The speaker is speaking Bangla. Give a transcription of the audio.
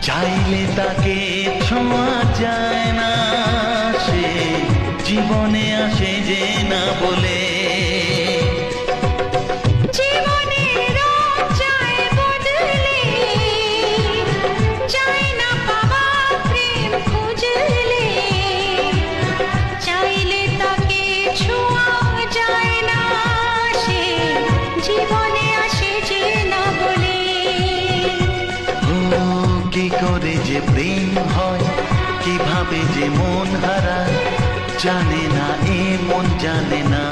চাইলে তাকে ছোঁয়া যায় না, সে জীবনে আসে যে না বলে। কি করে যে প্রেম হয়, কিভাবে যে মন হারায়, জানে না এ মন জানে না।